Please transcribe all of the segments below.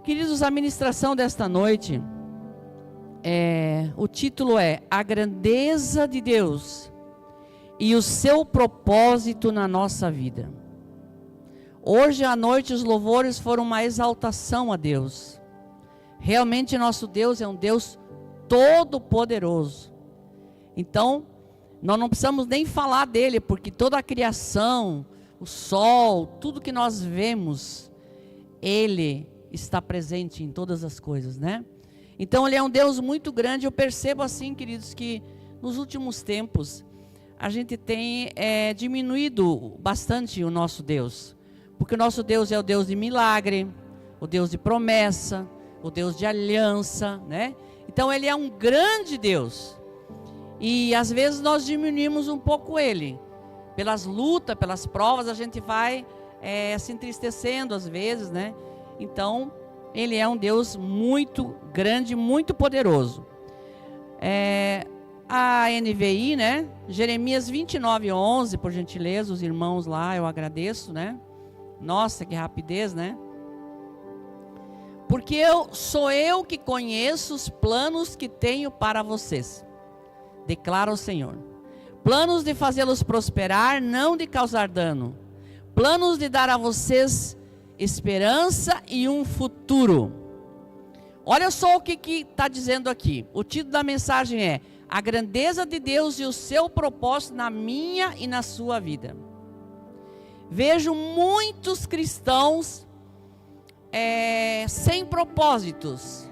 Queridos, a ministração desta noite, o título é A Grandeza de Deus e o seu propósito na nossa vida. Hoje à noite os louvores foram uma exaltação a Deus. Realmente nosso Deus é um Deus todo-poderoso. Então, nós não precisamos nem falar dele, porque toda a criação, o sol, tudo que nós vemos, ele está presente em todas as coisas, né? Então ele é um Deus muito grande. Eu percebo assim, queridos, que nos últimos tempos a gente tem diminuído bastante o nosso Deus, porque o nosso Deus é o Deus de milagre, o Deus de promessa, o Deus de aliança, né? Então ele é um grande Deus, e às vezes nós diminuímos um pouco ele, pelas lutas, pelas provas, a gente vai se entristecendo às vezes, né? Então, ele é um Deus muito grande, muito poderoso. A NVI, né? Jeremias 29:11, por gentileza, os irmãos lá, eu agradeço, né? Nossa, que rapidez, né? Porque sou eu que conheço os planos que tenho para vocês, declara o Senhor. Planos de fazê-los prosperar, não de causar dano. Planos de dar a vocês esperança e um futuro. Olha só o que está dizendo aqui. O título da mensagem é A Grandeza de Deus e o seu propósito na minha e na sua vida. Vejo muitos cristãos sem propósitos,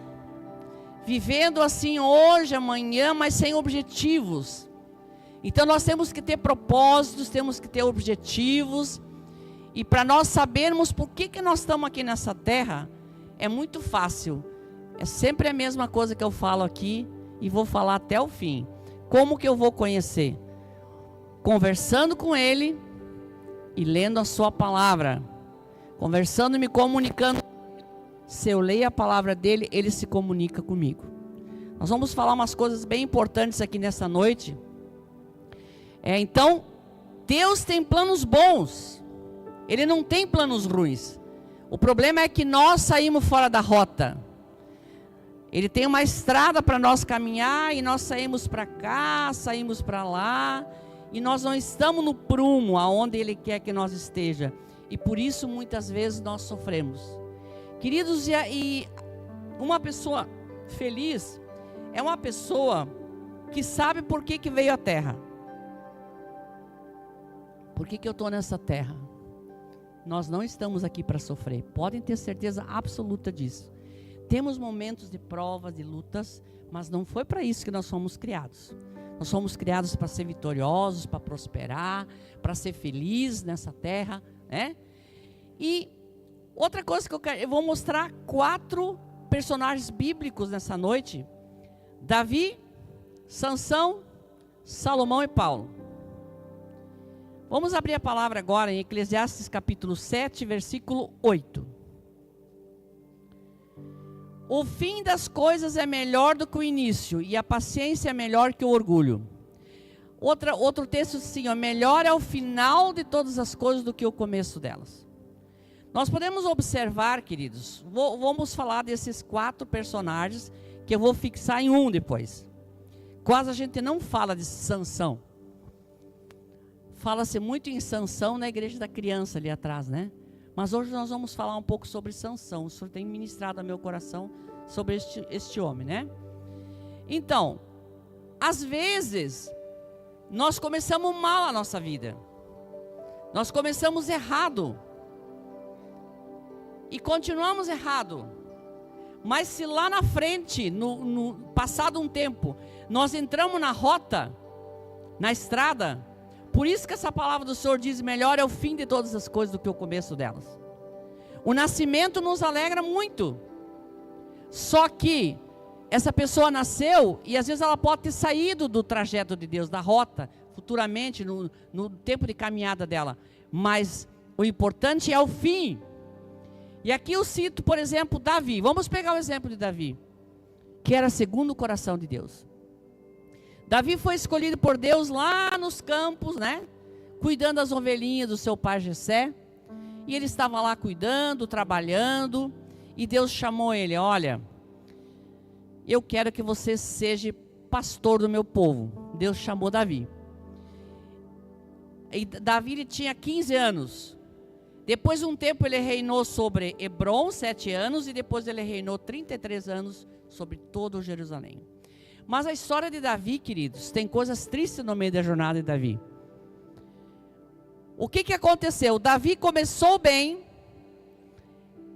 vivendo assim hoje, amanhã, mas sem objetivos. Então nós temos que ter propósitos, temos que ter objetivos. E para nós sabermos por que nós estamos aqui nessa terra, é muito fácil. É sempre a mesma coisa que eu falo aqui e vou falar até o fim. Como que eu vou conhecer? Conversando com Ele e lendo a sua palavra. Conversando e me comunicando. Se eu leio a palavra dEle, Ele se comunica comigo. Nós vamos falar umas coisas bem importantes aqui nessa noite. Então, Deus tem planos bons. Ele não tem planos ruins. O problema é que nós saímos fora da rota. Ele tem uma estrada para nós caminhar e nós saímos para cá, saímos para lá, e nós não estamos no prumo aonde Ele quer que nós esteja. E por isso muitas vezes nós sofremos. Queridos, e uma pessoa feliz é uma pessoa que sabe por que veio à terra. Por que eu estou nessa terra? Nós não estamos aqui para sofrer. Podem ter certeza absoluta disso. Temos momentos de provas, de lutas, mas não foi para isso que nós fomos criados. Nós fomos criados para ser vitoriosos, para prosperar, para ser felizes nessa terra, né? E outra coisa que eu vou mostrar 4 personagens bíblicos nessa noite: Davi, Sansão, Salomão e Paulo. Vamos abrir a palavra agora em Eclesiastes capítulo 7, versículo 8. O fim das coisas é melhor do que o início, e a paciência é melhor que o orgulho. Outro texto assim, melhor é o final de todas as coisas do que o começo delas. Nós podemos observar, queridos, vamos falar desses 4 personagens, que eu vou fixar em um depois. Quase a gente não fala de Sansão. Fala-se muito em Sansão na igreja da criança ali atrás, né? Mas hoje nós vamos falar um pouco sobre Sansão. O Senhor tem ministrado ao meu coração sobre este homem, né? Então, às vezes, nós começamos mal a nossa vida. Nós começamos errado. E continuamos errado. Mas se lá na frente, no passado um tempo, nós entramos na rota, na estrada, por isso que essa palavra do Senhor diz, melhor é o fim de todas as coisas do que o começo delas. O nascimento nos alegra muito. Só que essa pessoa nasceu e às vezes ela pode ter saído do trajeto de Deus, da rota, futuramente, no tempo de caminhada dela. Mas o importante é o fim. E aqui eu cito, por exemplo, Davi. Vamos pegar o exemplo de Davi, que era segundo o coração de Deus. Davi foi escolhido por Deus lá nos campos, né? Cuidando das ovelhinhas do seu pai Jessé. E ele estava lá cuidando, trabalhando. E Deus chamou ele: olha, eu quero que você seja pastor do meu povo. Deus chamou Davi. E Davi ele tinha 15 anos. Depois de um tempo ele reinou sobre Hebrom 7 anos. E depois ele reinou 33 anos sobre todo Jerusalém. Mas a história de Davi, queridos, tem coisas tristes no meio da jornada de Davi. O que aconteceu? Davi começou bem.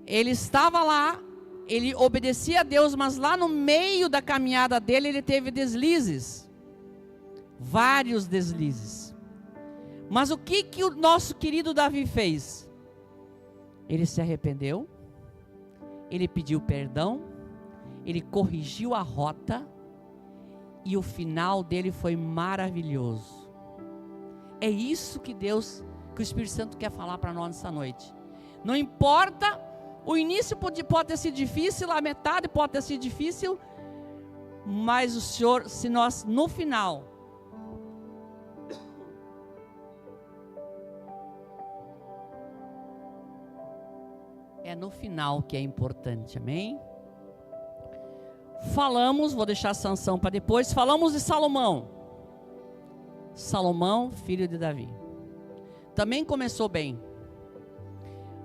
Ele estava lá, ele obedecia a Deus, mas lá no meio da caminhada dele, ele teve deslizes. Vários deslizes. Mas o que o nosso querido Davi fez? Ele se arrependeu, ele pediu perdão, ele corrigiu a rota, e o final dele foi maravilhoso. É isso que o Espírito Santo quer falar para nós nessa noite. Não importa, o início pode ter sido difícil, a metade pode ter sido difícil, mas o Senhor, se nós no final, é no final que é importante, amém? Falamos, vou deixar a Sansão para depois, falamos de Salomão. Salomão, filho de Davi. Também começou bem.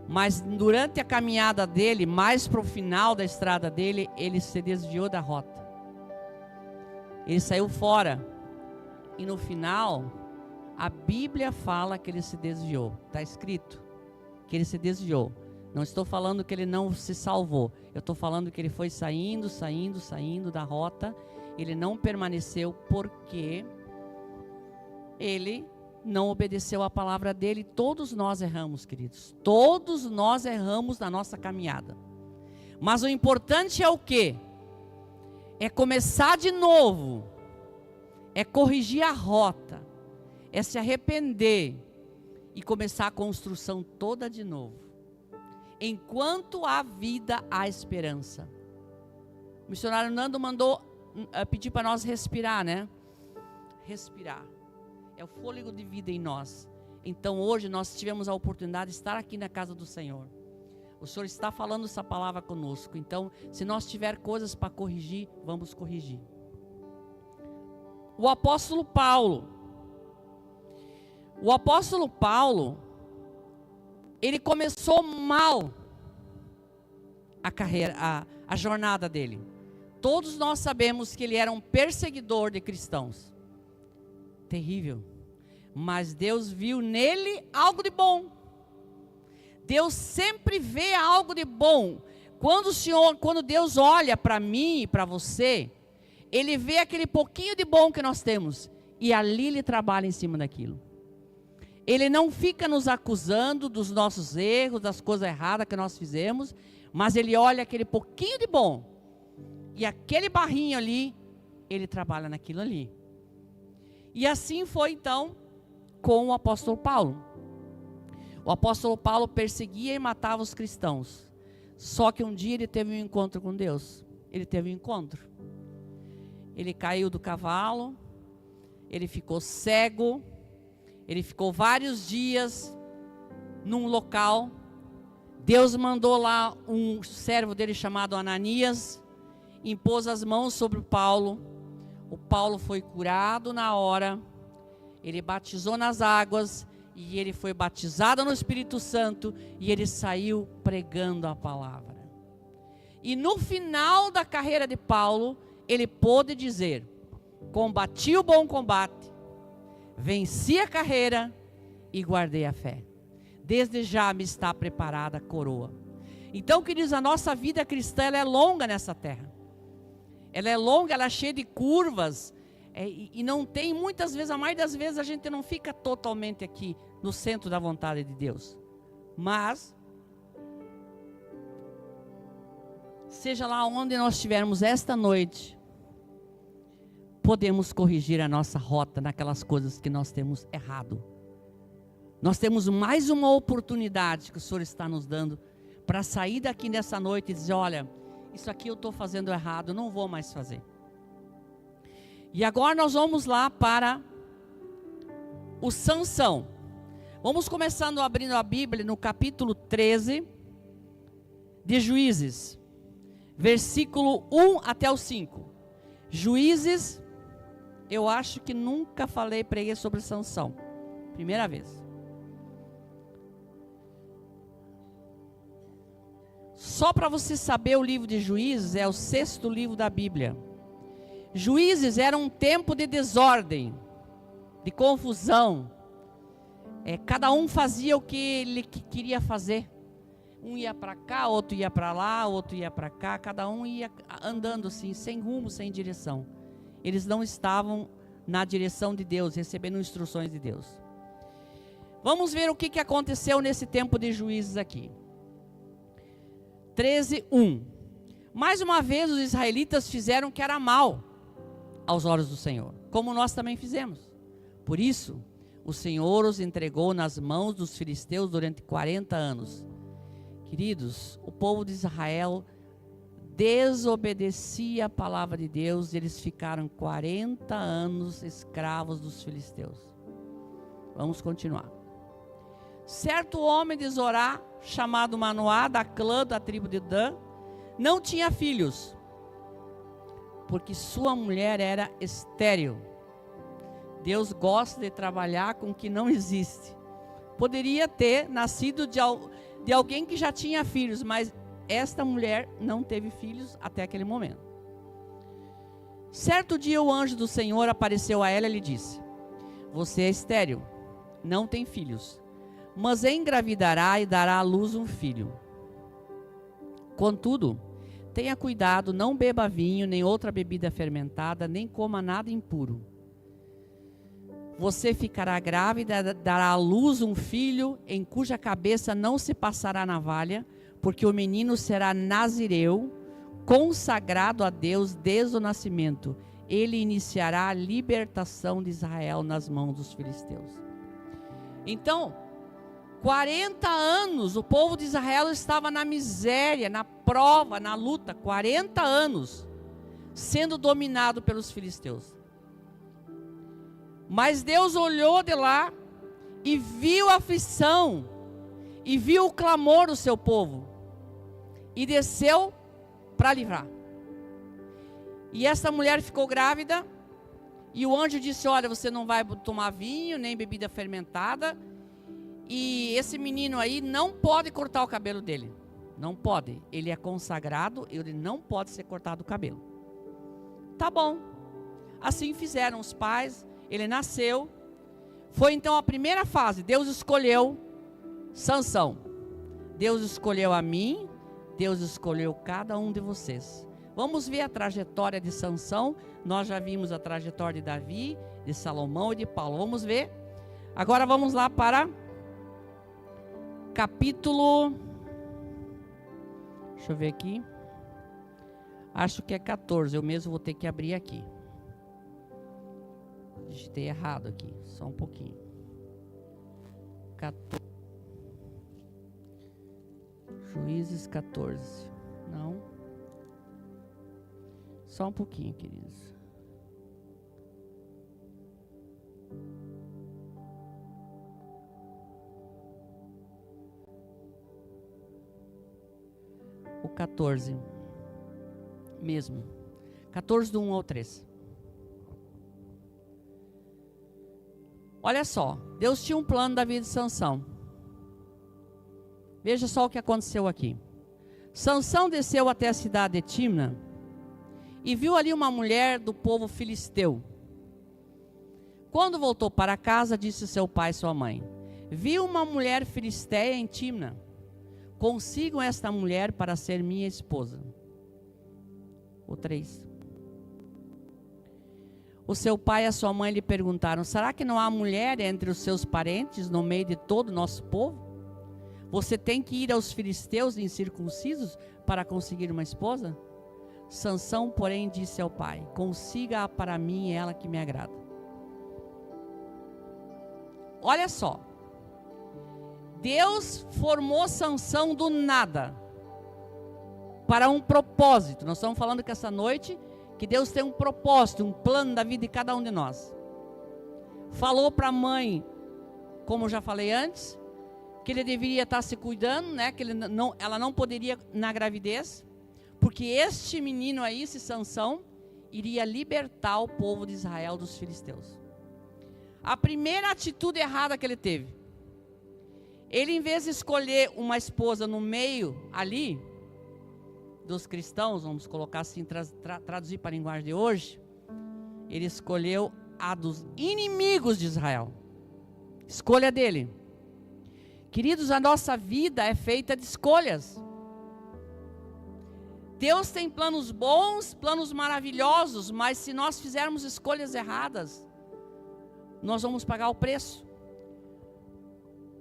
Mas durante a caminhada dele, mais para o final da estrada dele, ele se desviou da rota. Ele saiu fora. E no final, a Bíblia fala que ele se desviou. Está escrito que ele se desviou. Não estou falando que ele não se salvou. Eu estou falando que ele foi saindo da rota. Ele não permaneceu porque ele não obedeceu a palavra dele. Todos nós erramos, queridos. Todos nós erramos na nossa caminhada. Mas o importante é o quê? É começar de novo. É corrigir a rota. É se arrepender e começar a construção toda de novo. Enquanto há vida, há esperança. O missionário Nando mandou pedir para nós respirar, né? Respirar. É o fôlego de vida em nós. Então hoje nós tivemos a oportunidade de estar aqui na casa do Senhor. O Senhor está falando essa palavra conosco. Então, se nós tiver coisas para corrigir, vamos corrigir. O apóstolo Paulo. O apóstolo Paulo, ele começou mal a carreira, a jornada dele. Todos nós sabemos que ele era um perseguidor de cristãos. Terrível. Mas Deus viu nele algo de bom. Deus sempre vê algo de bom. Quando Deus olha para mim e para você, Ele vê aquele pouquinho de bom que nós temos. E ali Ele trabalha em cima daquilo. Ele não fica nos acusando dos nossos erros, das coisas erradas que nós fizemos, mas Ele olha aquele pouquinho de bom, e aquele barrinho ali, Ele trabalha naquilo ali. E assim foi então com o apóstolo Paulo. O apóstolo Paulo perseguia e matava os cristãos. Só que um dia ele teve um encontro com Deus. Ele teve um encontro. Ele caiu do cavalo, ele ficou cego. Ele ficou vários dias num local. Deus mandou lá um servo dele chamado Ananias, impôs as mãos sobre o Paulo. O Paulo foi curado na hora. Ele batizou nas águas e ele foi batizado no Espírito Santo e ele saiu pregando a palavra. E no final da carreira de Paulo, ele pôde dizer: combati o bom combate, venci a carreira e guardei a fé. Desde já me está preparada a coroa. Então, queridos, a nossa vida cristã ela é longa nessa terra. Ela é longa, ela é cheia de curvas. E não tem, muitas vezes, a maioria das vezes, a gente não fica totalmente aqui no centro da vontade de Deus. Mas, seja lá onde nós estivermos esta noite, podemos corrigir a nossa rota naquelas coisas que nós temos errado. Nós temos mais uma oportunidade que o Senhor está nos dando para sair daqui nessa noite e dizer: olha, isso aqui eu estou fazendo errado, eu não vou mais fazer. E agora nós vamos lá para o Sansão. Vamos começando abrindo a Bíblia no capítulo 13, de Juízes, versículo 1 até o 5. Juízes, eu acho que nunca preguei sobre Sansão. Primeira vez. Só para você saber, o livro de Juízes é o 6º livro da Bíblia. Juízes era um tempo de desordem, de confusão. Cada um fazia o que ele queria fazer. Um ia para cá, outro ia para lá, outro ia para cá. Cada um ia andando assim, sem rumo, sem direção. Eles não estavam na direção de Deus, recebendo instruções de Deus. Vamos ver o que aconteceu nesse tempo de Juízes aqui. 13:1. Mais uma vez os israelitas fizeram o que era mal aos olhos do Senhor, como nós também fizemos. Por isso, o Senhor os entregou nas mãos dos filisteus durante 40 anos. Queridos, o povo de Israel desobedecia a palavra de Deus e eles ficaram 40 anos escravos dos filisteus. Vamos continuar. Certo homem de Zorá, chamado Manoá, da clã da tribo de Dan, não tinha filhos, porque sua mulher era estéril. Deus gosta de trabalhar com o que não existe. Poderia ter nascido de alguém que já tinha filhos, mas esta mulher não teve filhos até aquele momento. Certo dia o anjo do Senhor apareceu a ela e lhe disse: você é estéril, não tem filhos, mas engravidará e dará à luz um filho. Contudo, tenha cuidado, não beba vinho, nem outra bebida fermentada, nem coma nada impuro. Você ficará grávida e dará à luz um filho, em cuja cabeça não se passará navalha, porque o menino será nazireu, consagrado a Deus desde o nascimento. Ele iniciará a libertação de Israel nas mãos dos filisteus. Então, 40 anos o povo de Israel estava na miséria, na prova, na luta. 40 anos sendo dominado pelos filisteus. Mas Deus olhou de lá e viu a aflição, e viu o clamor do seu povo, e desceu para livrar. E essa mulher ficou grávida, e o anjo disse: olha, você não vai tomar vinho, nem bebida fermentada, e esse menino aí não pode cortar o cabelo dele. Não pode, ele é consagrado, ele não pode ser cortado o cabelo. Tá bom, assim fizeram os pais. Ele nasceu. Foi então a primeira fase. Deus escolheu Sansão. Deus escolheu a mim. Deus escolheu cada um de vocês. Vamos ver a trajetória de Sansão. Nós já vimos a trajetória de Davi, de Salomão e de Paulo. Vamos ver. Agora vamos lá para capítulo... Deixa eu ver aqui. Acho que é 14. Eu mesmo vou ter que abrir aqui. Digitei errado aqui, só um pouquinho. 14. Juízes 14. Não. Só um pouquinho, queridos. O 14. Mesmo. 14 do 1 ao 3. Olha só, Deus tinha um plano da vida de Sansão. Veja só o que aconteceu aqui. Sansão desceu até a cidade de Timna e viu ali uma mulher do povo filisteu. Quando voltou para casa, disse seu pai e sua mãe: vi uma mulher filisteia em Timna. Consigam esta mulher para ser minha esposa. O 3. O seu pai e a sua mãe lhe perguntaram: será que não há mulher entre os seus parentes no meio de todo o nosso povo? Você tem que ir aos filisteus incircuncisos para conseguir uma esposa? Sansão, porém, disse ao pai: consiga-a para mim, ela que me agrada. Olha só, Deus formou Sansão do nada para um propósito. Nós estamos falando que essa noite que Deus tem um propósito, um plano da vida de cada um de nós. Falou para a mãe, como eu já falei antes, que ele deveria estar se cuidando, né? Que ela não poderia na gravidez, porque este menino aí, esse Sansão, iria libertar o povo de Israel dos filisteus. A primeira atitude errada que ele teve, ele, em vez de escolher uma esposa no meio ali dos cristãos, vamos colocar assim, traduzir para a linguagem de hoje, ele escolheu a dos inimigos de Israel. Escolha dele. Queridos, a nossa vida é feita de escolhas. Deus tem planos bons, planos maravilhosos, mas se nós fizermos escolhas erradas, nós vamos pagar o preço.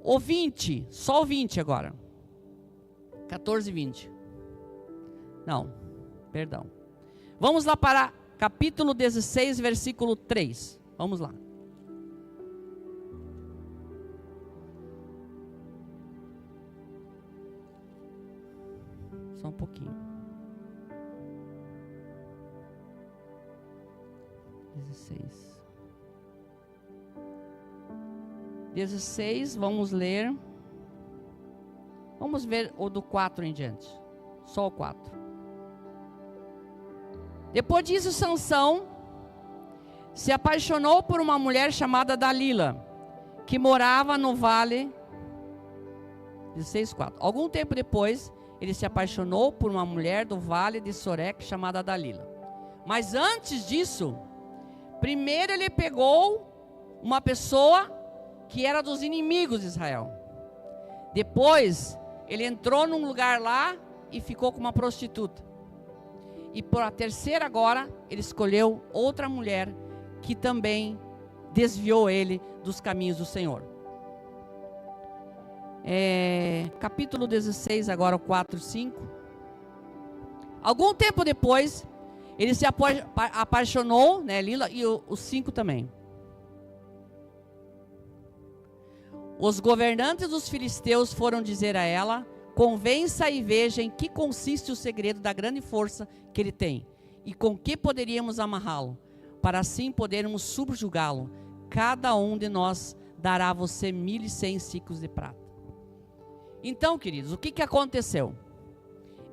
O 20, só o 20 agora. 14 e 20. Não, perdão. Vamos lá para capítulo 16, versículo 3. Vamos lá. Só um pouquinho. 16, vamos ler. Vamos ver o do 4 em diante. Só o 4. Depois disso, Sansão se apaixonou por uma mulher chamada Dalila, que morava no vale. 16:4. Algum tempo depois, ele se apaixonou por uma mulher do vale de Sorek chamada Dalila. Mas antes disso, primeiro ele pegou uma pessoa que era dos inimigos de Israel. Depois, ele entrou num lugar lá e ficou com uma prostituta. E por a terceira agora, ele escolheu outra mulher que também desviou ele dos caminhos do Senhor. Capítulo 16, agora o 4 e 5. Algum tempo depois, ele se apaixonou, né, Lila, e o 5 também. Os governantes dos filisteus foram dizer a ela: convença e veja em que consiste o segredo da grande força que ele tem, e com que poderíamos amarrá-lo, para assim podermos subjugá-lo. Cada um de nós dará a você 1.100 ciclos de prata. Então, queridos, o que aconteceu?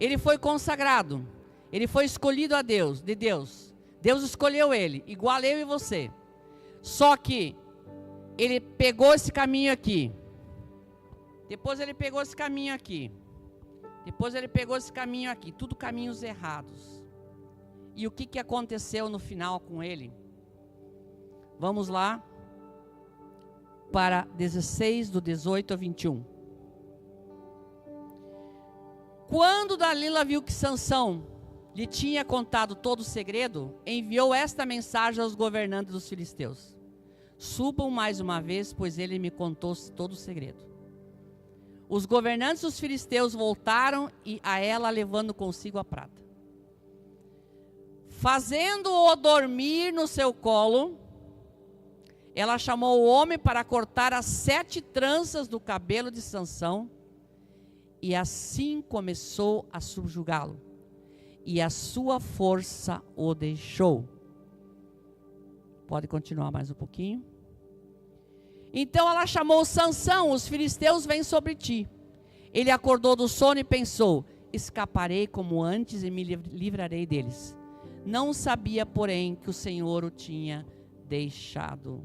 Ele foi consagrado, ele foi escolhido a Deus, de Deus. Deus escolheu ele, igual eu e você. Só que ele pegou esse caminho aqui. Depois ele pegou esse caminho aqui. Depois ele pegou esse caminho aqui. Tudo caminhos errados. E o que aconteceu no final com ele? Vamos lá para 16, do 18 ao 21. Quando Dalila viu que Sansão lhe tinha contado todo o segredo, enviou esta mensagem aos governantes dos filisteus: subam mais uma vez, pois ele me contou todo o segredo. Os governantes dos filisteus voltaram a ela, levando consigo a prata. Fazendo-o dormir no seu colo, ela chamou o homem para cortar as 7 tranças do cabelo de Sansão, e assim começou a subjugá-lo, e a sua força o deixou. Pode continuar mais um pouquinho. Então ela chamou Sansão: os filisteus vêm sobre ti. Ele acordou do sono e pensou: escaparei como antes e me livrarei deles. Não sabia, porém, que o Senhor o tinha deixado.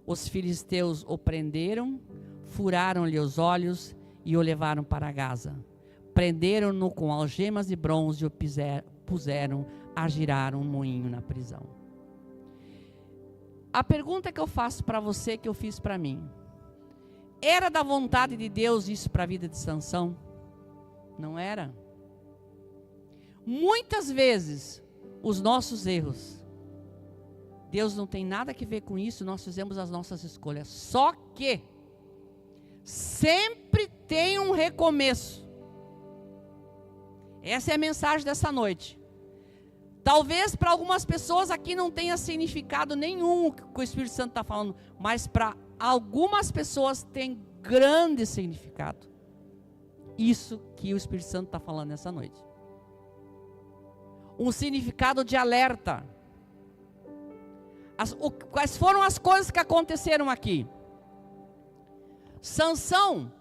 Os filisteus o prenderam, furaram-lhe os olhos e o levaram para Gaza. Prenderam-no com algemas de bronze e o puseram a girar um moinho na prisão. A pergunta que eu faço para você, que eu fiz para mim: era da vontade de Deus isso para a vida de Sansão? Não era. Muitas vezes, os nossos erros, Deus não tem nada a ver com isso, nós fizemos as nossas escolhas. Só que sempre tem um recomeço. Essa é a mensagem dessa noite. Talvez para algumas pessoas aqui não tenha significado nenhum que o Espírito Santo está falando, mas para algumas pessoas tem grande significado. Isso que o Espírito Santo está falando nessa noite. Um significado de alerta. Quais foram as coisas que aconteceram aqui? Sansão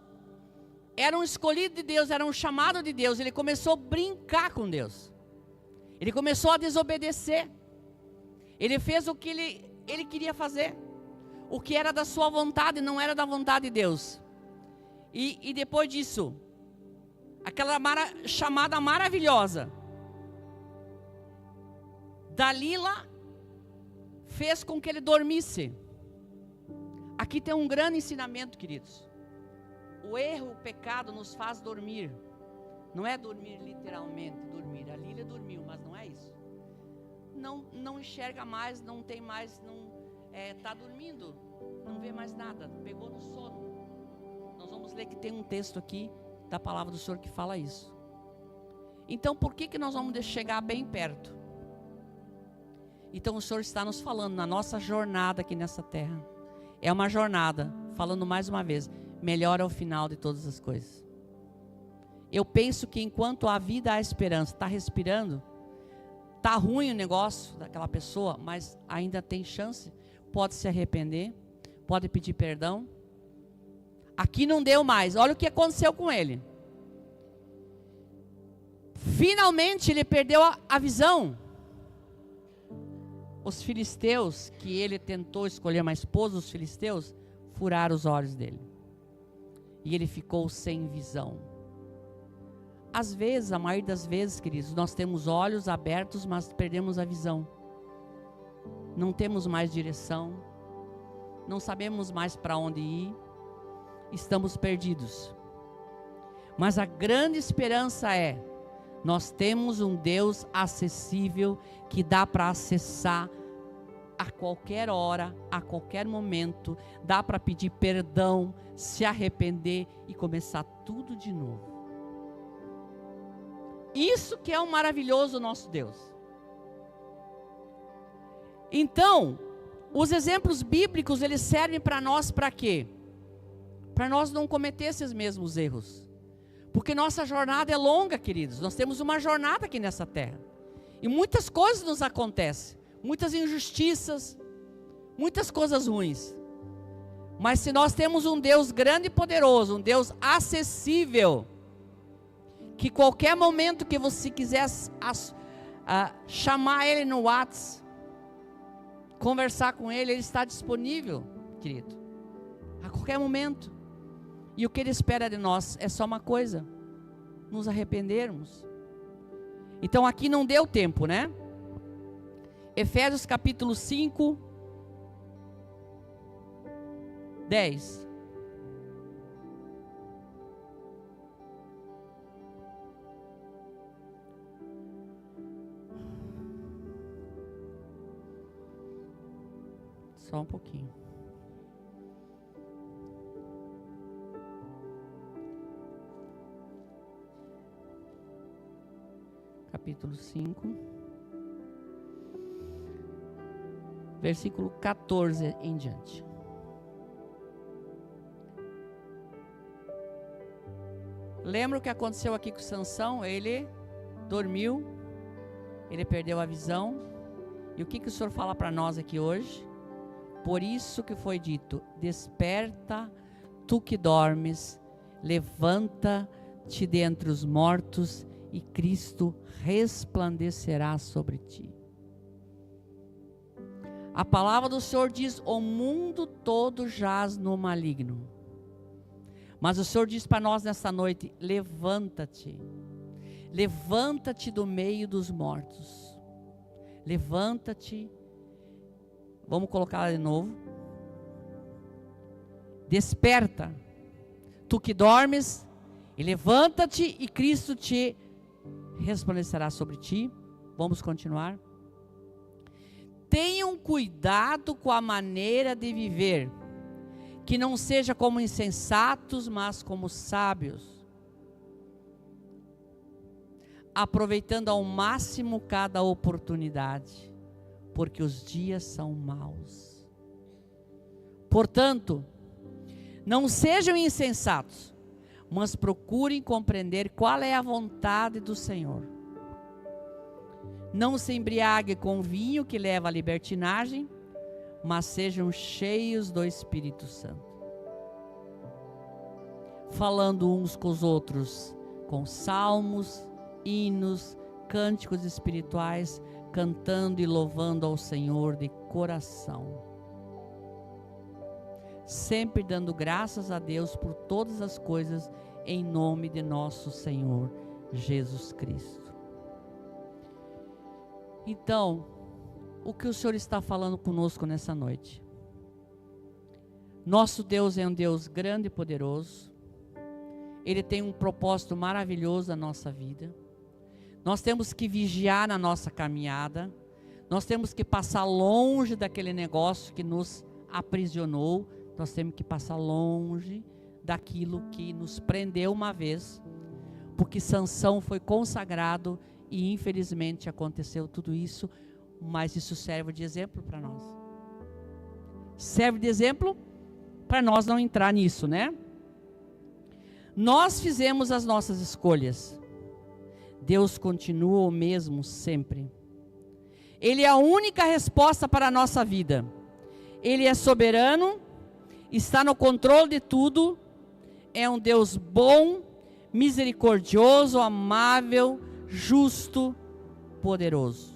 era um escolhido de Deus, era um chamado de Deus. Ele começou a brincar com Deus. Ele começou a desobedecer. Ele fez o que ele queria fazer. O que era da sua vontade, não era da vontade de Deus. E depois disso, aquela chamada maravilhosa, Dalila fez com que ele dormisse. Aqui tem um grande ensinamento, queridos. O erro, o pecado nos faz dormir. Não é dormir literalmente, dormir. A Lília dormiu, mas não é isso. Não enxerga mais, não tem mais, está dormindo, não vê mais nada, pegou no sono. Nós vamos ler que tem um texto aqui da palavra do Senhor que fala isso. Então por que nós vamos chegar bem perto? Então o Senhor está nos falando na nossa jornada aqui nessa terra. É uma jornada, falando mais uma vez, melhor é o final de todas as coisas. Eu penso que enquanto há vida, há esperança. Está respirando, está ruim o negócio daquela pessoa, mas ainda tem chance, pode se arrepender, pode pedir perdão. Aqui não deu mais, olha o que aconteceu com ele. Finalmente ele perdeu a visão. Os filisteus, que ele tentou escolher uma esposa, os filisteus, furaram os olhos dele. E ele ficou sem visão. Às vezes, a maioria das vezes, queridos, nós temos olhos abertos, mas perdemos a visão. Não temos mais direção. Não sabemos mais para onde ir. Estamos perdidos. Mas a grande esperança é: nós temos um Deus acessível que dá para acessar a qualquer hora, a qualquer momento. Dá para pedir perdão, se arrepender e começar tudo de novo. Isso que é o maravilhoso nosso Deus. Então, os exemplos bíblicos, eles servem para nós para quê? Para nós não cometer esses mesmos erros. Porque nossa jornada é longa, queridos. Nós temos uma jornada aqui nessa terra. E muitas coisas nos acontecem. Muitas injustiças. Muitas coisas ruins. Mas se nós temos um Deus grande e poderoso, um Deus acessível, que qualquer momento que você quiser chamar Ele no WhatsApp, conversar com Ele, Ele está disponível, querido. A qualquer momento. E o que Ele espera de nós é só uma coisa: nos arrependermos. Então aqui não deu tempo, né? Efésios capítulo 5, 10. Só um pouquinho. Capítulo 5, versículo 14 em diante. Lembra o que aconteceu aqui com Sansão? Ele dormiu, ele perdeu a visão. E o que o Senhor fala para nós aqui hoje? Por isso que foi dito: desperta, tu que dormes, levanta-te dentre os mortos, e Cristo resplandecerá sobre ti. A palavra do Senhor diz: o mundo todo jaz no maligno. Mas o Senhor diz para nós nesta noite: levanta-te. Levanta-te do meio dos mortos. Levanta-te. Vamos colocar ela de novo. Desperta, tu que dormes, e levanta-te, e Cristo te resplandecerá sobre ti. Vamos continuar. Tenham cuidado com a maneira de viver, que não seja como insensatos, mas como sábios, aproveitando ao máximo cada oportunidade, porque os dias são maus. Portanto, não sejam insensatos, mas procurem compreender qual é a vontade do Senhor. Não se embriague com vinho que leva à libertinagem, mas sejam cheios do Espírito Santo. falando uns com os outros, com salmos, hinos, cânticos espirituais, cantando e louvando ao Senhor de coração. Sempre dando graças a Deus por todas as coisas, em nome de nosso Senhor Jesus Cristo. Então, o que o Senhor está falando conosco nessa noite? Nosso Deus é um Deus grande e poderoso. Ele tem um propósito maravilhoso na nossa vida. Nós temos que vigiar na nossa caminhada. Nós temos que passar longe daquele negócio que nos aprisionou. Nós temos que passar longe daquilo que nos prendeu uma vez, porque Sansão foi consagrado e infelizmente aconteceu tudo isso, mas isso serve de exemplo para nós. Serve de exemplo para nós não entrar nisso, né? Nós fizemos as nossas escolhas. Deus continua o mesmo sempre. Ele é a única resposta para a nossa vida. Ele é soberano, está no controle de tudo, é um Deus bom, misericordioso, amável, justo, poderoso,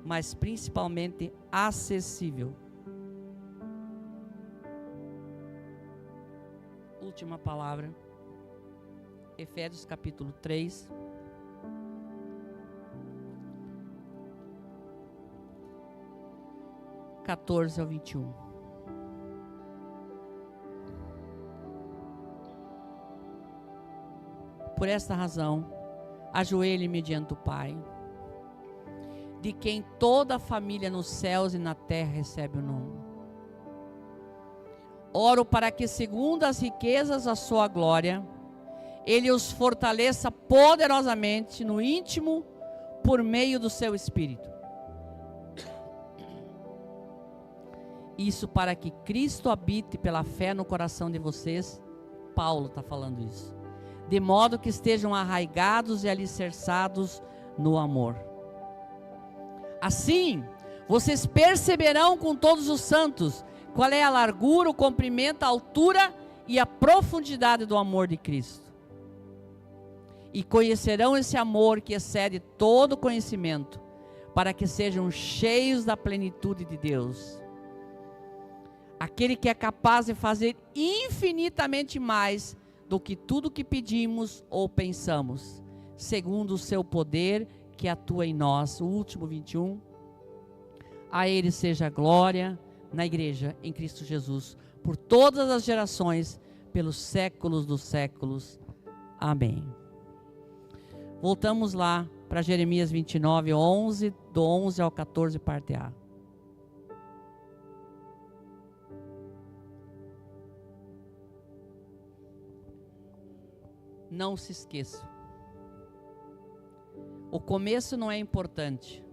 mas principalmente acessível. Última palavra, Efésios capítulo 3. (14 ao 21). Por esta razão, ajoelhe-me diante do Pai, de quem toda a família nos céus e na terra recebe o nome. Oro para que, segundo as riquezas da sua glória, Ele os fortaleça poderosamente no íntimo por meio do seu Espírito. Isso para que Cristo habite pela fé no coração de vocês. Paulo está falando isso. De modo que estejam arraigados e alicerçados no amor. Assim, vocês perceberão com todos os santos qual é a largura, o comprimento, a altura e a profundidade do amor de Cristo. E conhecerão esse amor que excede todo conhecimento, para que sejam cheios da plenitude de Deus. Aquele que é capaz de fazer infinitamente mais do que tudo que pedimos ou pensamos, segundo o seu poder que atua em nós. O último 21. A Ele seja a glória na igreja, em Cristo Jesus, por todas as gerações, pelos séculos dos séculos. Amém. Voltamos lá para Jeremias 29, 11, do 11 ao 14, parte A. Não se esqueça. O começo não é importante.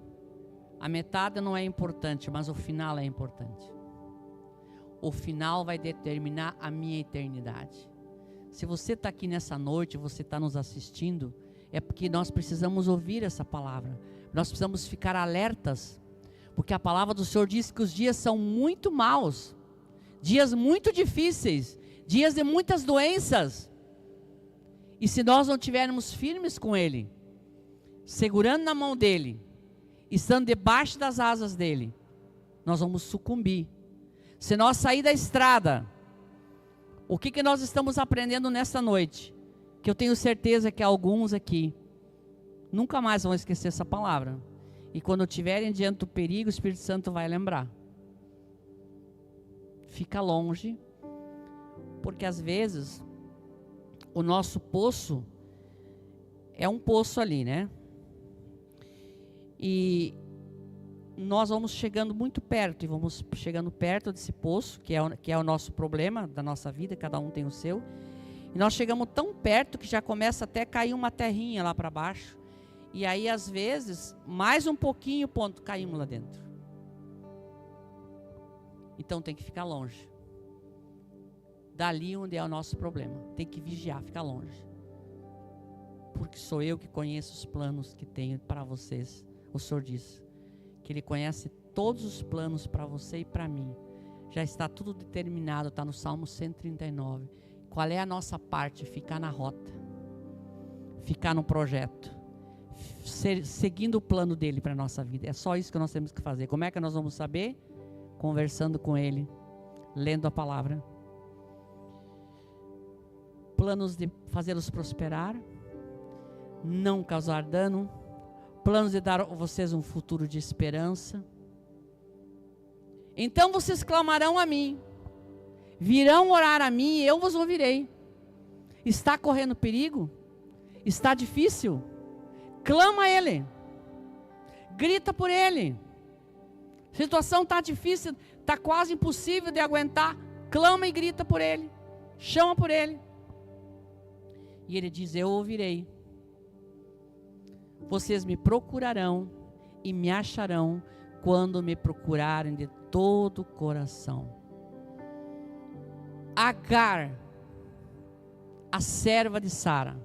A metade não é importante, mas o final é importante. O final vai determinar a minha eternidade. Se você está aqui nessa noite, você está nos assistindo, é porque nós precisamos ouvir essa palavra. Nós precisamos ficar alertas, porque a palavra do Senhor diz que os dias são muito maus, dias muito difíceis, dias de muitas doenças. E se nós não estivermos firmes com Ele, segurando na mão dEle, estando debaixo das asas dEle, nós vamos sucumbir. Se nós sair da estrada, o que nós estamos aprendendo nessa noite? Que eu tenho certeza que alguns aqui nunca mais vão esquecer essa palavra. E quando estiverem diante do perigo, o Espírito Santo vai lembrar. Fica longe, porque às vezes o nosso poço é um poço ali, né? E nós vamos chegando muito perto, e vamos chegando perto desse poço, que é o nosso problema da nossa vida, cada um tem o seu. E nós chegamos tão perto que já começa até a cair uma terrinha lá para baixo. E aí, às vezes, mais um pouquinho, ponto, caímos lá dentro. Então tem que ficar longe. Dali onde é o nosso problema. Tem que vigiar, ficar longe. Porque sou eu que conheço os planos que tenho para vocês. O Senhor diz que Ele conhece todos os planos para você e para mim. Já está tudo determinado, está no Salmo 139. Qual é a nossa parte? Ficar na rota, ficar no projeto, seguindo o plano dele para a nossa vida. É só isso que nós temos que fazer. Como é que nós vamos saber? Conversando com ele, lendo a palavra. Planos de fazê-los prosperar, não causar dano, planos de dar a vocês um futuro de esperança. Então vocês clamarão a mim, virão orar a mim e eu vos ouvirei. Está correndo perigo? Está difícil? Clama a Ele, grita por Ele. A situação está difícil, está quase impossível de aguentar. Clama e grita por Ele, chama por Ele. E Ele diz: eu ouvirei. Vocês me procurarão e me acharão quando me procurarem de todo o coração. Agar, a serva de Sara.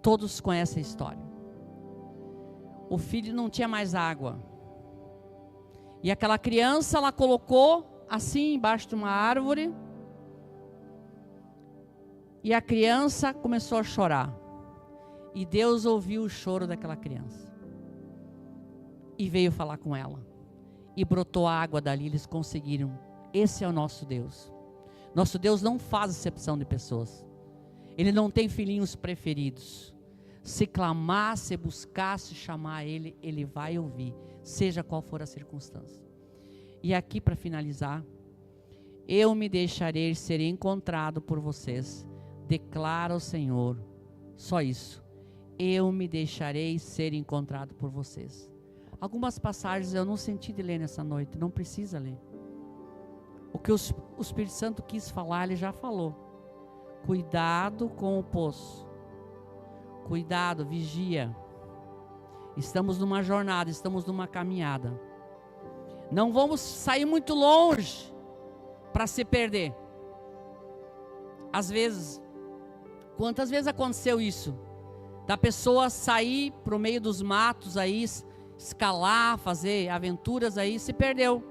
Todos conhecem a história. O filho não tinha mais água. E aquela criança, ela colocou assim embaixo de uma árvore. E a criança começou a chorar. E Deus ouviu o choro daquela criança. E veio falar com ela. E brotou a água dali, eles conseguiram. Esse é o nosso Deus. Nosso Deus não faz acepção de pessoas. Ele não tem filhinhos preferidos. Se clamar, se buscar, se chamar Ele, Ele vai ouvir, seja qual for a circunstância. E aqui para finalizar, eu me deixarei ser encontrado por vocês, declara o Senhor. Só isso. Eu me deixarei ser encontrado por vocês. Algumas passagens eu não senti de ler nessa noite, não precisa ler. O que o Espírito Santo quis falar, Ele já falou. Cuidado com o poço. Cuidado, vigia. Estamos numa jornada, estamos numa caminhada. Não vamos sair muito longe para se perder. Às vezes, quantas vezes aconteceu isso? Da pessoa sair para o meio dos matos aí, escalar, fazer aventuras aí, se perdeu.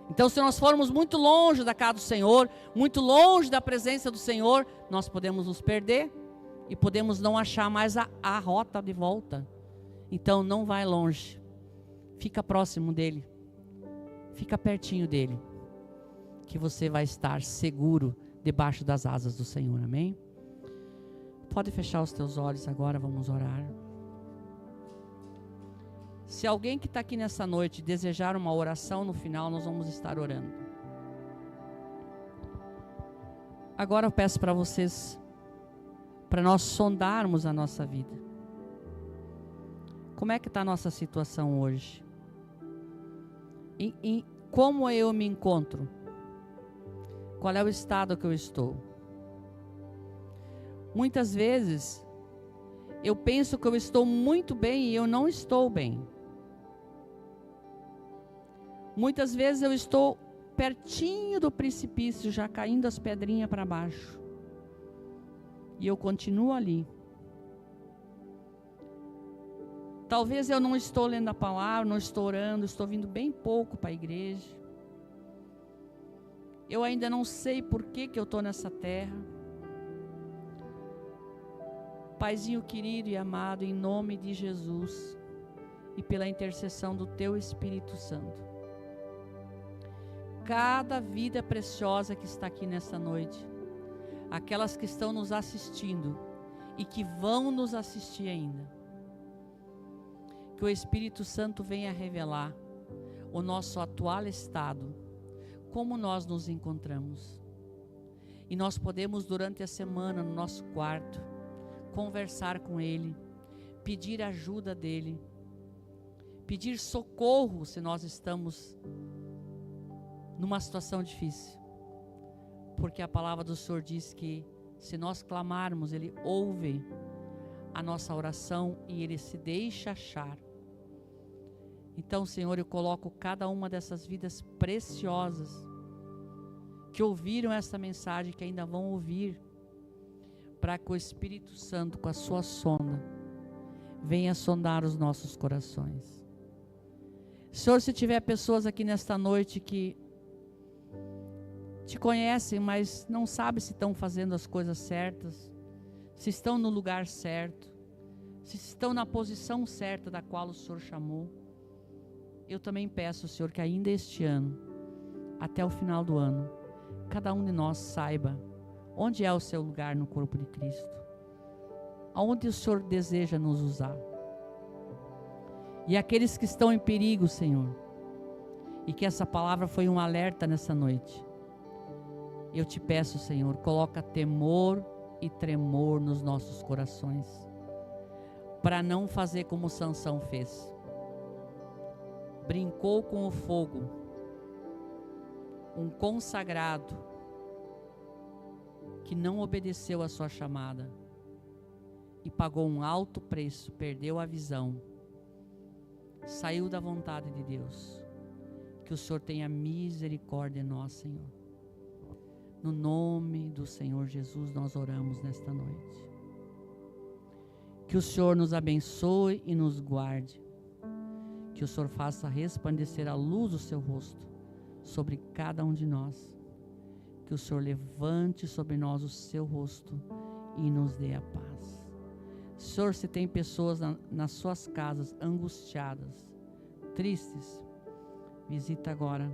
Então, se nós formos muito longe da casa do Senhor, muito longe da presença do Senhor, nós podemos nos perder e podemos não achar mais a rota de volta. Então, não vai longe. Fica próximo dele. Fica pertinho dele. Que você vai estar seguro debaixo das asas do Senhor. Amém? Pode fechar os teus olhos agora, vamos orar. Se alguém que está aqui nessa noite desejar uma oração, no final nós vamos estar orando. Agora eu peço para vocês, para nós sondarmos a nossa vida. Como é que está a nossa situação hoje? Como eu me encontro? Qual é o estado que eu estou? Muitas vezes, eu penso que eu estou muito bem e eu não estou bem. Muitas vezes eu estou pertinho do precipício, já caindo as pedrinhas para baixo. E eu continuo ali. Talvez eu não estou lendo a palavra, não estou orando, estou vindo bem pouco para a igreja. Eu ainda não sei por que eu estou nessa terra. Paizinho querido e amado, em nome de Jesus e pela intercessão do Teu Espírito Santo, cada vida preciosa que está aqui nessa noite, aquelas que estão nos assistindo e que vão nos assistir ainda, que o Espírito Santo venha revelar o nosso atual estado, como nós nos encontramos. E nós podemos durante a semana no nosso quarto conversar com Ele, pedir ajuda dEle, pedir socorro se nós estamos numa situação difícil, porque a palavra do Senhor diz que se nós clamarmos, Ele ouve a nossa oração e Ele se deixa achar. Então, Senhor, eu coloco cada uma dessas vidas preciosas que ouviram essa mensagem, que ainda vão ouvir, para que o Espírito Santo, com a sua sonda, venha sondar os nossos corações. Senhor, se tiver pessoas aqui nesta noite que te conhecem, mas não sabem se estão fazendo as coisas certas, se estão no lugar certo, se estão na posição certa da qual o Senhor chamou. Eu também peço, Senhor, que ainda este ano, até o final do ano, cada um de nós saiba onde é o seu lugar no corpo de Cristo, aonde o Senhor deseja nos usar. E aqueles que estão em perigo, Senhor, e que essa palavra foi um alerta nessa noite, eu te peço, Senhor, coloca temor e tremor nos nossos corações, para não fazer como Sansão fez. Brincou com o fogo, um consagrado que não obedeceu a sua chamada e pagou um alto preço, perdeu a visão, saiu da vontade de Deus. Que o Senhor tenha misericórdia de nós, Senhor. No nome do Senhor Jesus nós oramos nesta noite. Que o Senhor nos abençoe e nos guarde. Que o Senhor faça resplandecer a luz do seu rosto sobre cada um de nós. Que o Senhor levante sobre nós o seu rosto e nos dê a paz. Senhor, se tem pessoas nas suas casas angustiadas, tristes, visita agora.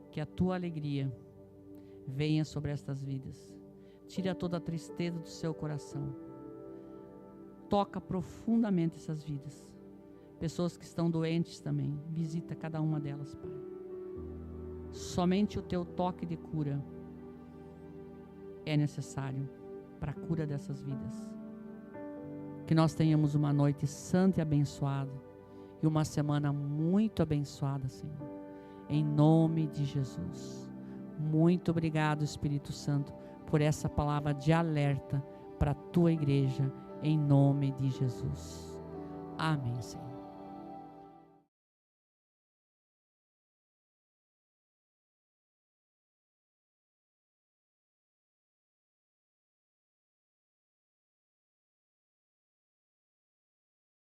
Que a tua alegria venha sobre estas vidas. Tira toda a tristeza do seu coração. Toca profundamente essas vidas. Pessoas que estão doentes também, visita cada uma delas, Pai. Somente o teu toque de cura é necessário para a cura dessas vidas. Que nós tenhamos uma noite santa e abençoada e uma semana muito abençoada, Senhor. Em nome de Jesus. Muito obrigado, Espírito Santo, por essa palavra de alerta para a tua igreja, em nome de Jesus. Amém, Senhor.